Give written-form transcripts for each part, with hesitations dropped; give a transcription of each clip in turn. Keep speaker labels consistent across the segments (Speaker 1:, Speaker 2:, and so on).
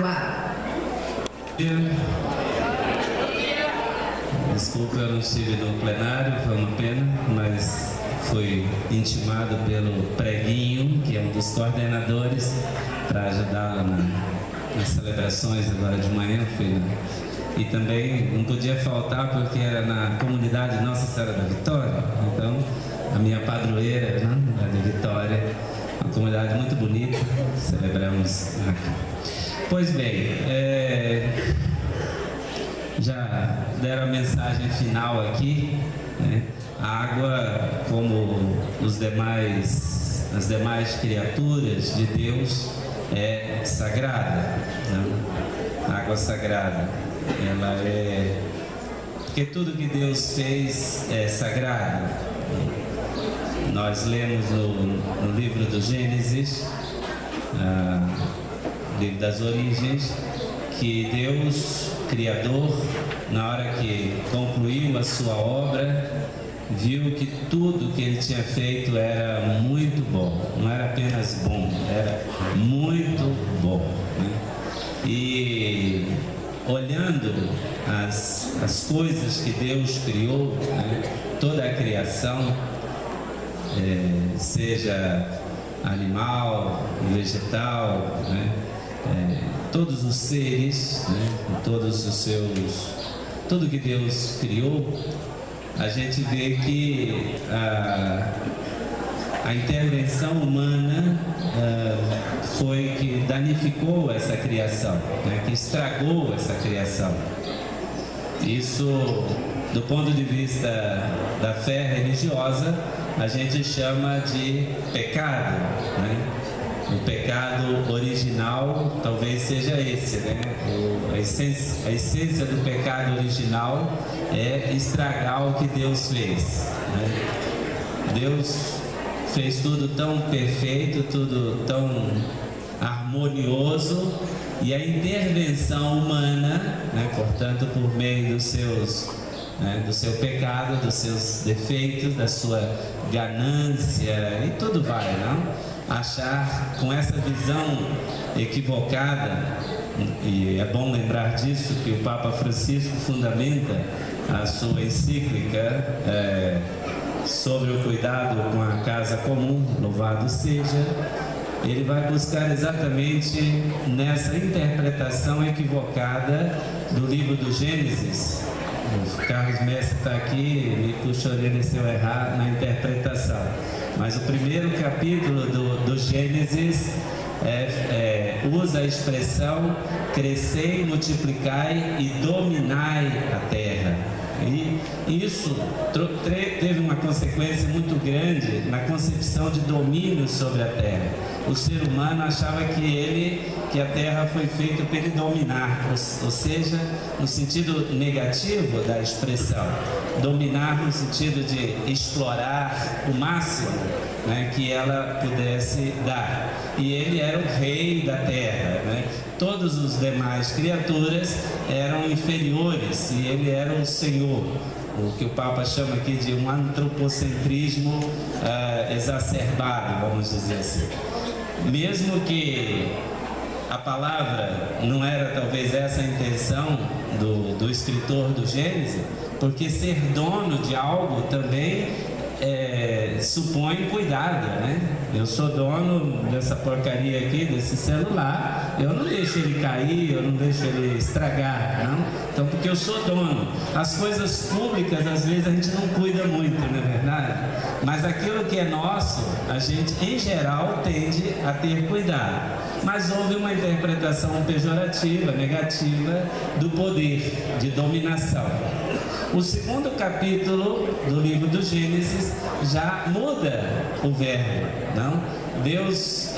Speaker 1: gravado.
Speaker 2: Desculpa, eu não estive no plenário, foi uma pena, mas fui intimado pelo Preguinho, que é um dos coordenadores, para ajudá-la nas celebrações agora de manhã. E também não podia faltar porque era na comunidade Nossa Senhora da Vitória, então a minha padroeira, né, de Vitória, uma comunidade muito bonita, celebramos aqui. Pois bem, já deram a mensagem final aqui, né? A água, como as demais criaturas de Deus, é sagrada, né? A água sagrada, ela é... Porque tudo que Deus fez é sagrado. Nós lemos no livro do Gênesis, livro das origens, que Deus, Criador, na hora que concluiu a sua obra, viu que tudo que ele tinha feito era muito bom. Não era apenas bom, era muito bom, né? E olhando as coisas que Deus criou, né? Toda a criação, seja animal, vegetal, né? Todos os seres, né? Tudo que Deus criou, a gente vê que a intervenção humana foi que danificou essa criação, né? Que estragou essa criação. Isso, do ponto de vista da fé religiosa, a gente chama de pecado, né? O pecado original talvez seja esse, né? A essência do pecado original é estragar o que Deus fez, né? Deus fez tudo tão perfeito, tudo tão harmonioso, e a intervenção humana, né? Portanto, por meio dos seus, né? Do seu pecado, dos seus defeitos, da sua ganância, e tudo vai, não? Achar com essa visão equivocada, e é bom lembrar disso, que o Papa Francisco fundamenta a sua encíclica sobre o cuidado com a casa comum, louvado seja. Ele vai buscar exatamente nessa interpretação equivocada do livro do Gênesis. O Carlos Mestre está aqui, me puxou a orelha se eu errar na interpretação. Mas o primeiro capítulo do Gênesis usa a expressão crescei, multiplicai e dominai a terra. E isso teve uma consequência muito grande na concepção de domínio sobre a terra. O ser humano achava que a terra foi feita para ele dominar, ou seja, no sentido negativo da expressão, dominar no sentido de explorar o máximo, né, que ela pudesse dar. E ele era o rei da terra, né? Todos os demais criaturas eram inferiores e ele era o Senhor, o que o Papa chama aqui de um antropocentrismo exacerbado, vamos dizer assim. Mesmo que a palavra não era talvez essa a intenção do escritor do Gênesis, porque ser dono de algo também supõe cuidado, né? Eu sou dono dessa porcaria aqui, desse celular, eu não deixo ele cair, eu não deixo ele estragar, não? Então, porque eu sou dono. As coisas públicas, às vezes, a gente não cuida muito, não é verdade? Mas aquilo que é nosso, a gente, em geral, tende a ter cuidado. Mas houve uma interpretação pejorativa, negativa, do poder de dominação. O segundo capítulo do livro do Gênesis já muda o verbo, não? Deus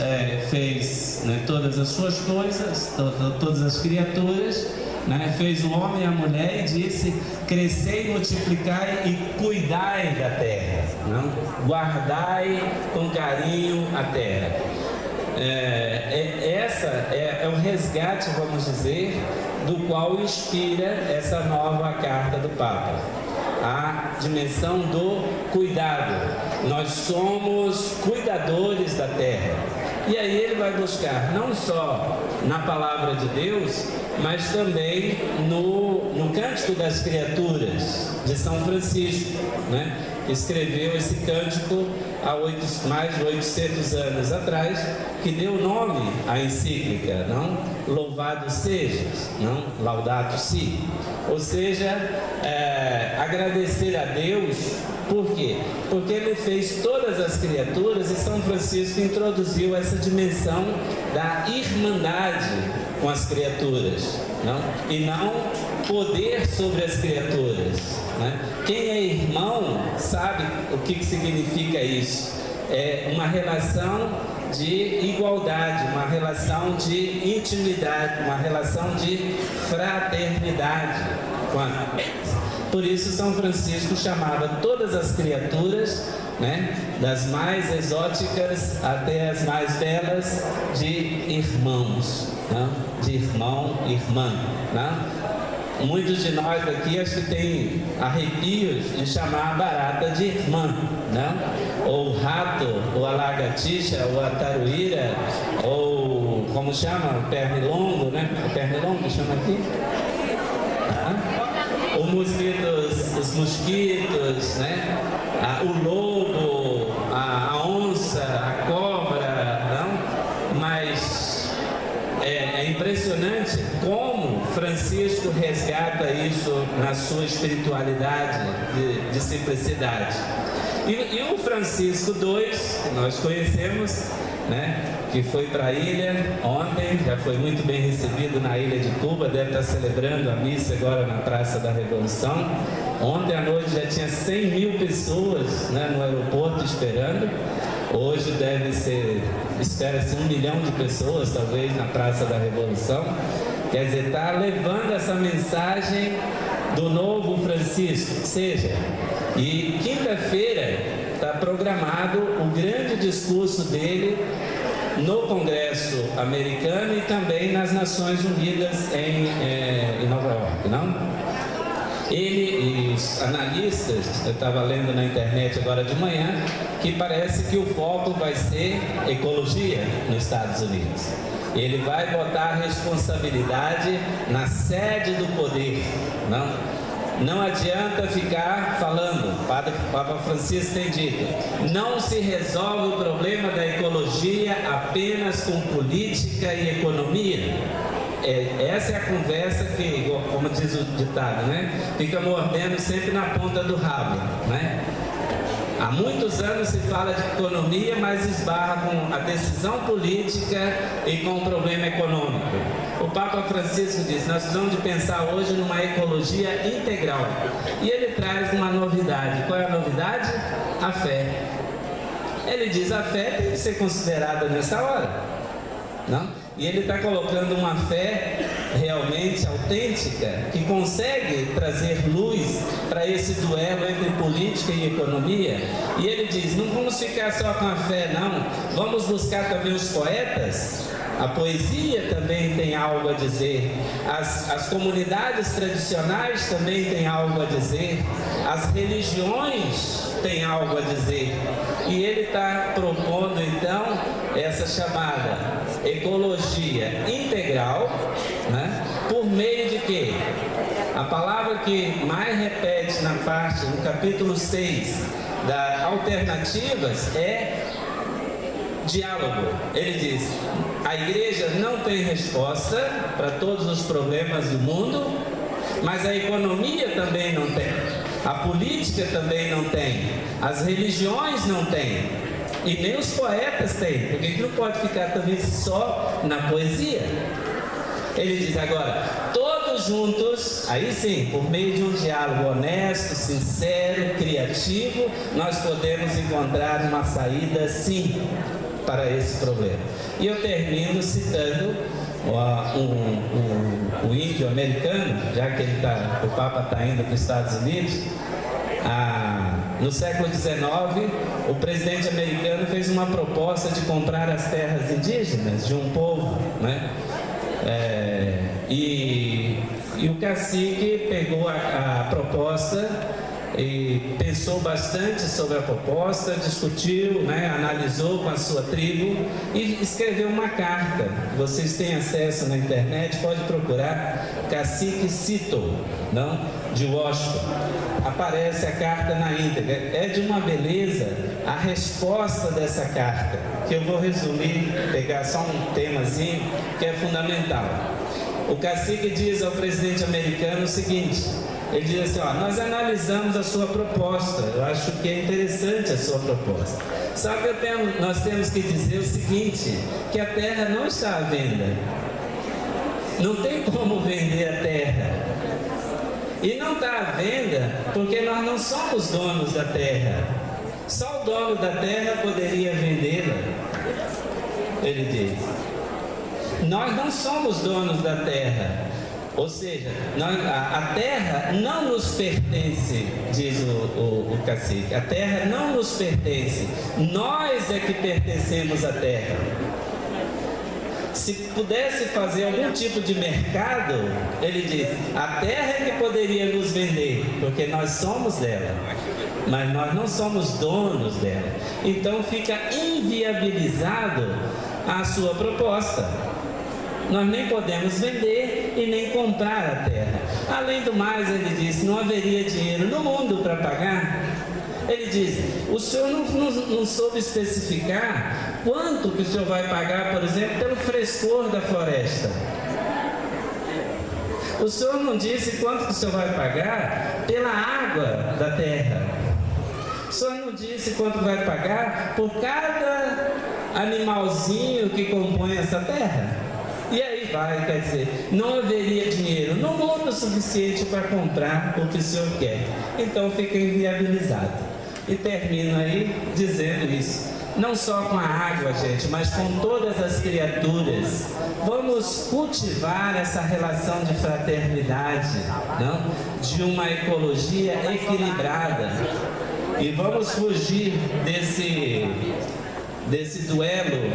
Speaker 2: fez, né, todas as suas coisas, todas as criaturas, né, fez o homem e a mulher e disse: crescei, multiplicai e cuidai da terra, não? Guardai com carinho a terra. Essa é o resgate, vamos dizer, do qual inspira essa nova carta do Papa. A dimensão do cuidado. Nós somos cuidadores da terra. E aí ele vai buscar não só na palavra de Deus, mas também no Cântico das Criaturas de São Francisco, né? Escreveu esse cântico há mais de 800 anos atrás, que deu nome à encíclica, não? Louvado sejas, não? Laudato si. Ou seja, agradecer a Deus. Por quê? Porque Ele fez todas as criaturas e São Francisco introduziu essa dimensão da irmandade com as criaturas, não? E não poder sobre as criaturas, né? Quem é irmão sabe o que significa isso. É uma relação de igualdade, uma relação de intimidade, uma relação de fraternidade com a... Por isso São Francisco chamava todas as criaturas, né, das mais exóticas até as mais belas, de irmãos, né? De irmão, irmã, né? Muitos de nós aqui acho que tem arrepios de chamar a barata de irmã, né? Ou o rato, ou a lagartixa, ou a taruíra, ou como chama? O pernilongo, né? O pernilongo chama aqui? Os mosquitos, né? O lobo, a onça, a cobra, não? Mas é impressionante como Francisco resgata isso na sua espiritualidade de simplicidade. E o Francisco II, que nós conhecemos, né, que foi para a ilha ontem, já foi muito bem recebido na ilha de Cuba, deve estar celebrando a missa agora na Praça da Revolução. Ontem à noite já tinha 100 mil pessoas, né, no aeroporto esperando. Hoje deve ser, espera-se 1 milhão de pessoas, talvez, na Praça da Revolução. Quer dizer, está levando essa mensagem do novo Francisco, seja. E quinta-feira está programado o grande discurso dele no Congresso americano e também nas Nações Unidas em Nova York, não? Ele e os analistas, eu estava lendo na internet agora de manhã, que parece que o foco vai ser ecologia nos Estados Unidos. Ele vai botar a responsabilidade na sede do poder, não? Não adianta ficar falando, o Papa Francisco tem dito, não se resolve o problema da ecologia apenas com política e economia. Essa é a conversa que, como diz o ditado, né? Fica mordendo sempre na ponta do rabo, né? Há muitos anos se fala de economia, mas esbarra com a decisão política e com o problema econômico. O Papa Francisco diz, nós precisamos de pensar hoje numa ecologia integral. E ele traz uma novidade. Qual é a novidade? A fé. Ele diz, a fé tem que ser considerada nessa hora, não? E ele está colocando uma fé realmente autêntica, que consegue trazer luz para esse duelo entre política e economia. E ele diz, não vamos ficar só com a fé, não. Vamos buscar também os poetas. A poesia também tem algo a dizer. As comunidades tradicionais também têm algo a dizer. As religiões têm algo a dizer. E ele está propondo, então, essa chamada ecologia integral, né? Por meio de quê? A palavra que mais repete na parte, no capítulo 6 da Alternativas é diálogo. Ele diz, a igreja não tem resposta para todos os problemas do mundo, mas a economia também não tem, a política também não tem, as religiões não têm. E nem os poetas têm, porque a gente não pode ficar também só na poesia. Ele diz agora, todos juntos, aí sim, por meio de um diálogo honesto, sincero, criativo, nós podemos encontrar uma saída sim para esse problema. E eu termino citando o índio americano, já que o Papa está indo para os Estados Unidos. No século XIX, o presidente americano fez uma proposta de comprar as terras indígenas de um povo, né? E o cacique pegou a proposta e pensou bastante sobre a proposta, discutiu, analisou com a sua tribo e escreveu uma carta. Vocês têm acesso na internet, pode procurar Cacique Cito, de Washington. Aparece a carta na íntegra. É de uma beleza a resposta dessa carta, que eu vou resumir, pegar só um temazinho que é fundamental. O cacique diz ao presidente americano o seguinte: ele diz assim, nós analisamos a sua proposta, eu acho que é interessante a sua proposta. Só que nós temos que dizer o seguinte, que a terra não está à venda. Não tem como vender a terra. E não está à venda porque nós não somos donos da terra. Só o dono da terra poderia vendê-la. Ele diz. Nós não somos donos da terra. Ou seja, a terra não nos pertence, diz o cacique. A terra não nos pertence. Nós é que pertencemos à terra. Se pudesse fazer algum tipo de mercado, ele diz, a terra é que poderia nos vender, porque nós somos dela, mas nós não somos donos dela. Então fica inviabilizado a sua proposta. Nós nem podemos vender e nem comprar a terra. Além do mais, ele disse, não haveria dinheiro no mundo para pagar. Ele diz, o senhor não soube especificar quanto que o senhor vai pagar, por exemplo, pelo frescor da floresta. O senhor não disse quanto que o senhor vai pagar pela água da terra. O senhor não disse quanto vai pagar por cada animalzinho que compõe essa terra. E aí vai, quer dizer, não haveria dinheiro no mundo suficiente para comprar o que o senhor quer. Então fica inviabilizado. E termino aí dizendo isso. Não só com a água, gente, mas com todas as criaturas. Vamos cultivar essa relação de fraternidade, de uma ecologia equilibrada. E vamos fugir desse duelo,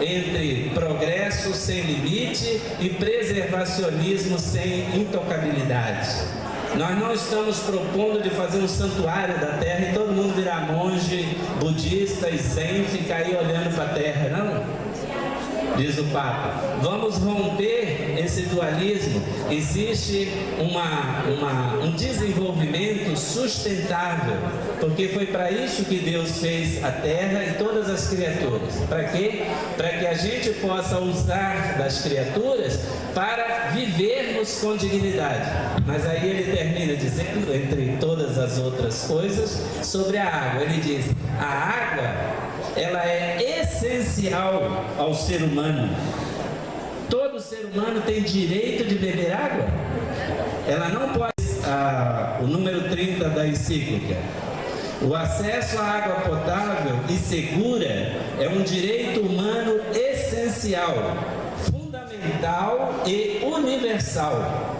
Speaker 2: entre progresso sem limite e preservacionismo sem intocabilidade. Nós não estamos propondo de fazer um santuário da terra e todo mundo virar monge budista e zen, ficar aí olhando para a terra, não? Diz o Papa, vamos romper esse dualismo. Existe um desenvolvimento sustentável, porque foi para isso que Deus fez a terra e todas as criaturas. Para quê? Para que a gente possa usar das criaturas para vivermos com dignidade. Mas aí ele termina dizendo, entre todas as outras coisas, sobre a água. Ele diz, a água, ela é essencial ao ser humano. Todo ser humano tem direito de beber água. Ela não pode... o número 30 da encíclica. O acesso à água potável e segura é um direito humano essencial, fundamental e universal,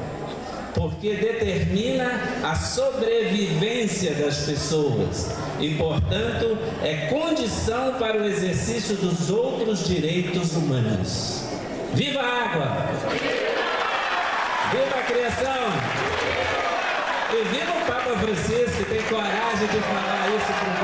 Speaker 2: porque determina a sobrevivência das pessoas e, portanto, é condição para o exercício dos outros direitos humanos. Viva a água! Viva a criação! E viva o Papa Francisco, que tem coragem de falar isso para